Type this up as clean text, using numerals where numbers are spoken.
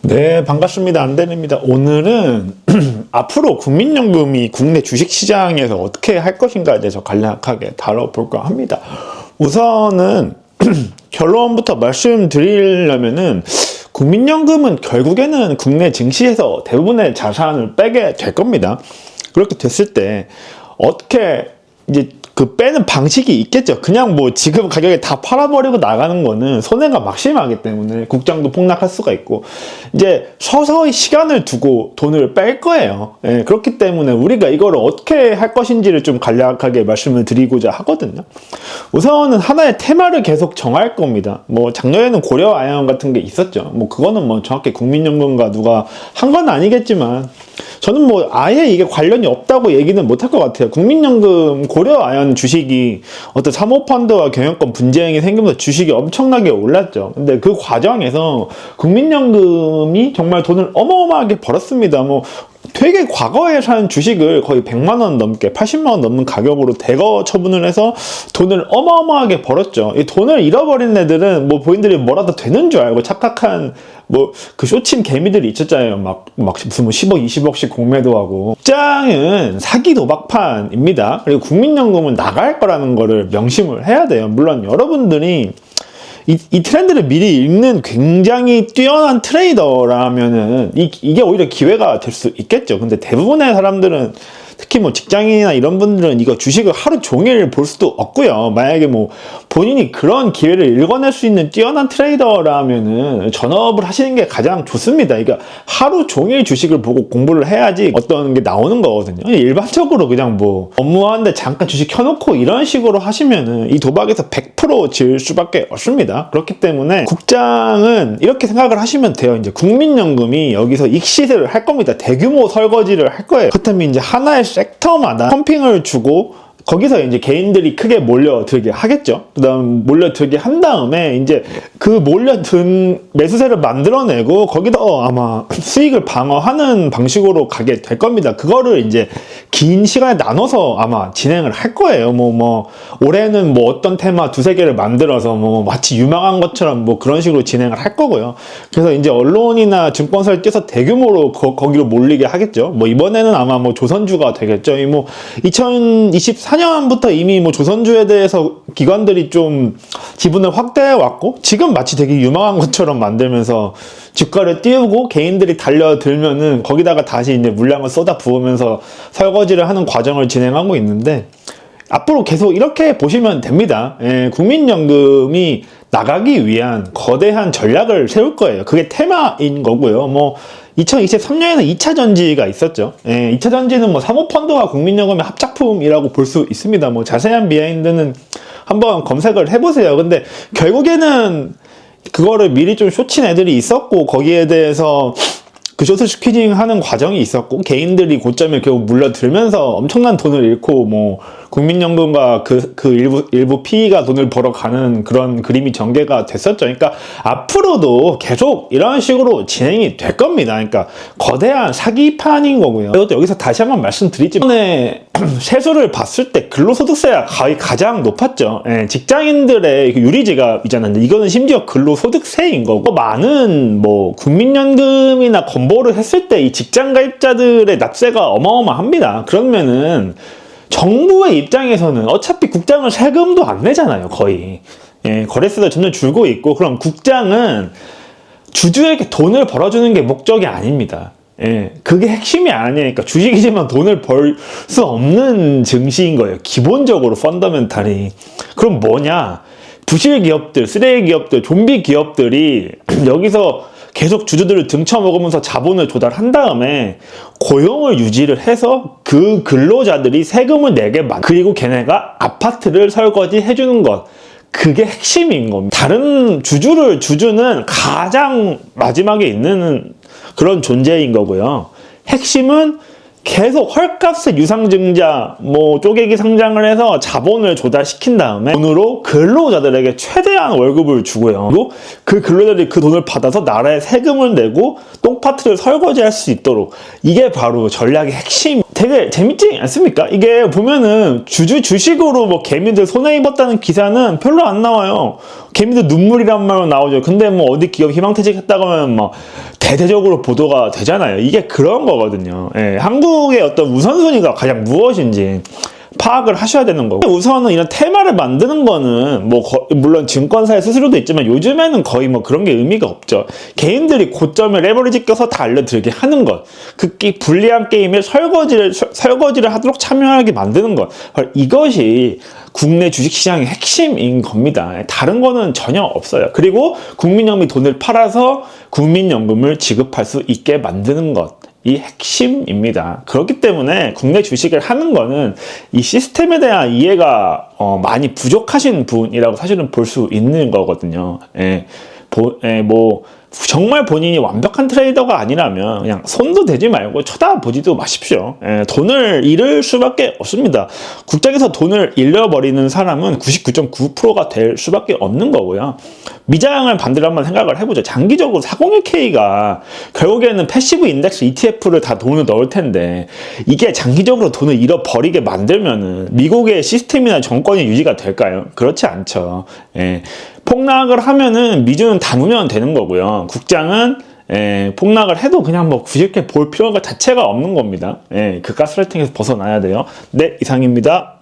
네, 반갑습니다. 안대리입니다. 오늘은 앞으로 국민연금이 국내 주식시장에서 어떻게 할 것인가에 대해서 간략하게 다뤄볼까 합니다. 우선은 결론부터 말씀드리려면은 국민연금은 결국에는 국내 증시에서 대부분의 자산을 빼게 될 겁니다. 그렇게 됐을 때 어떻게 이제 그 빼는 방식이 있겠죠. 그냥 뭐 지금 가격에 다 팔아버리고 나가는 거는 손해가 막심하기 때문에 국장도 폭락할 수가 있고, 이제 서서히 시간을 두고 돈을 뺄 거예요. 예, 그렇기 때문에 우리가 이걸 어떻게 할 것인지를 좀 간략하게 말씀을 드리고자 하거든요. 우선은 하나의 테마를 계속 정할 겁니다. 뭐 작년에는 고려 아연 같은 게 있었죠. 뭐 그거는 뭐 정확히 국민연금과 누가 한 건 아니겠지만, 저는 뭐 아예 이게 관련이 없다고 얘기는 못할 것 같아요. 국민연금 고려 아연 주식이 어떤 사모펀드와 경영권 분쟁이 생기면서 주식이 엄청나게 올랐죠. 근데 그 과정에서 국민연금이 정말 돈을 어마어마하게 벌었습니다. 뭐 되게 과거에 산 주식을 거의 100만 원 넘게 80만 원 넘는 가격으로 대거 처분을 해서 돈을 어마어마하게 벌었죠. 이 돈을 잃어버린 애들은 뭐 본인들이 뭐라도 되는 줄 알고 착각한 뭐 그 쇼친 개미들이 있었잖아요. 막 무슨 뭐 10억 20억씩 공매도 하고. 국장은 사기 도박판입니다. 그리고 국민연금은 나갈 거라는 거를 명심을 해야 돼요. 물론 여러분들이 이 트렌드를 미리 읽는 굉장히 뛰어난 트레이더라면은 이게 오히려 기회가 될 수 있겠죠. 근데 대부분의 사람들은, 특히 뭐 직장인이나 이런 분들은 이거 주식을 하루 종일 볼 수도 없고요. 만약에 뭐 본인이 그런 기회를 읽어낼 수 있는 뛰어난 트레이더라면은 전업을 하시는 게 가장 좋습니다. 그러니까 하루 종일 주식을 보고 공부를 해야지 어떤 게 나오는 거거든요. 일반적으로 그냥 뭐 업무하는데 잠깐 주식 켜놓고 이런 식으로 하시면은 이 도박에서 100%질 수밖에 없습니다. 그렇기 때문에 국장은 이렇게 생각을 하시면 돼요. 이제 국민연금이 여기서 익시세를 할 겁니다. 대규모 설거지를 할 거예요. 그렇다면 이제 하나의 섹터마다 펌핑을 주고 거기서 이제 개인들이 크게 몰려들게 하겠죠. 그 다음 몰려들게 한 다음에 이제 그 몰려든 매수세를 만들어내고 거기다 아마 수익을 방어하는 방식으로 가게 될 겁니다. 그거를 이제 긴 시간에 나눠서 아마 진행을 할 거예요. 뭐 올해는 뭐 어떤 테마 두세 개를 만들어서 뭐 마치 유망한 것처럼 뭐 그런 식으로 진행을 할 거고요. 그래서 이제 언론이나 증권사를 띄어서 대규모로 거기로 몰리게 하겠죠. 뭐 이번에는 아마 뭐 조선주가 되겠죠. 뭐 2024년부터 이미 뭐 조선주에 대해서 기관들이 좀 지분을 확대해 왔고, 지금 마치 되게 유망한 것처럼 만들면서 주가를 띄우고 개인들이 달려들면은 거기다가 다시 이제 물량을 쏟아 부으면서 설거지를 하는 과정을 진행하고 있는데, 앞으로 계속 이렇게 보시면 됩니다. 예, 국민연금이 나가기 위한 거대한 전략을 세울 거예요. 그게 테마인 거고요. 뭐 2023년에는 2차 전지가 있었죠. 예, 2차 전지는 뭐 사모펀드와 국민연금의 합작품이라고 볼 수 있습니다. 뭐 자세한 비하인드는 한번 검색을 해보세요. 근데 결국에는 그거를 미리 좀 쇼친 애들이 있었고, 거기에 대해서 그 쇼트 스퀴징 하는 과정이 있었고, 개인들이 고점에 결국 물려들면서 엄청난 돈을 잃고, 뭐 국민연금과 그 일부 PE가 돈을 벌어가는 그런 그림이 전개가 됐었죠. 그러니까 앞으로도 계속 이런 식으로 진행이 될 겁니다. 그러니까 거대한 사기판인 거고요. 그리고 여기서 다시 한번 말씀드리지만, 이번에 세수를 봤을 때 근로소득세가 거의 가장 높았죠. 예, 직장인들의 유리지갑이잖아요. 이거는 심지어 근로소득세인 거고, 많은 뭐 국민연금이나 건보를 했을 때 이 직장가입자들의 납세가 어마어마합니다. 그러면은 정부의 입장에서는 어차피 국장은 세금도 안 내잖아요, 거의. 예, 거래세도 점점 줄고 있고, 그럼 국장은 주주에게 돈을 벌어주는 게 목적이 아닙니다. 예, 그게 핵심이 아니니까. 주식이지만 돈을 벌 수 없는 증시인 거예요, 기본적으로 펀더멘탈이. 그럼 뭐냐? 부실 기업들, 쓰레기 기업들, 좀비 기업들이 여기서 계속 주주들을 등쳐먹으면서 자본을 조달한 다음에 고용을 유지를 해서 그 근로자들이 세금을 내게 그리고 걔네가 아파트를 설거지 해주는 것. 그게 핵심인 겁니다. 다른 주주는 가장 마지막에 있는 그런 존재인 거고요. 핵심은 계속 헐값의 유상증자, 뭐 쪼개기 상장을 해서 자본을 조달시킨 다음에 돈으로 근로자들에게 최대한 월급을 주고요. 그리고 그 근로자들이 그 돈을 받아서 나라에 세금을 내고 똥파트를 설거지할 수 있도록, 이게 바로 전략의 핵심. 되게 재밌지 않습니까? 이게 보면은 주식으로 뭐 개미들 손해 입었다는 기사는 별로 안 나와요. 개미도 눈물이란 말로 나오죠. 근데 뭐 어디 기업 희망퇴직했다고 하면 뭐 대대적으로 보도가 되잖아요. 이게 그런 거거든요. 예, 한국의 어떤 우선순위가 가장 무엇인지 파악을 하셔야 되는 거고, 우선은 이런 테마를 만드는 거는 뭐 물론 증권사의 스스로도 있지만 요즘에는 거의 뭐 그런 게 의미가 없죠. 개인들이 고점에 레버리지 껴서 다 알려드리게 하는 것, 그 불리한 게임에 설거지를 하도록 참여하게 만드는 것, 이것이 국내 주식시장의 핵심인 겁니다. 다른 거는 전혀 없어요. 그리고 국민연금이 돈을 팔아서 국민연금을 지급할 수 있게 만드는 것, 이 핵심입니다. 그렇기 때문에 국내 주식을 하는 거는 이 시스템에 대한 이해가 많이 부족하신 분이라고 사실은 볼 수 있는 거거든요. 뭐 정말 본인이 완벽한 트레이더가 아니라면 그냥 손도 대지 말고 쳐다보지도 마십시오. 돈을 잃을 수밖에 없습니다. 국장에서 돈을 잃어버리는 사람은 99.9%가 될 수밖에 없는 거고요. 미장을 반대로 한번 생각을 해보죠. 장기적으로 401k가 결국에는 패시브 인덱스 ETF를 다 돈을 넣을 텐데 이게 장기적으로 돈을 잃어버리게 만들면은 미국의 시스템이나 정권이 유지가 될까요? 그렇지 않죠. 폭락을 하면은 미주는 담으면 되는 거고요. 국장은 폭락을 해도 그냥 뭐 굳이 이렇게 볼 필요가 자체가 없는 겁니다. 그 가스라이팅에서 벗어나야 돼요. 네, 이상입니다.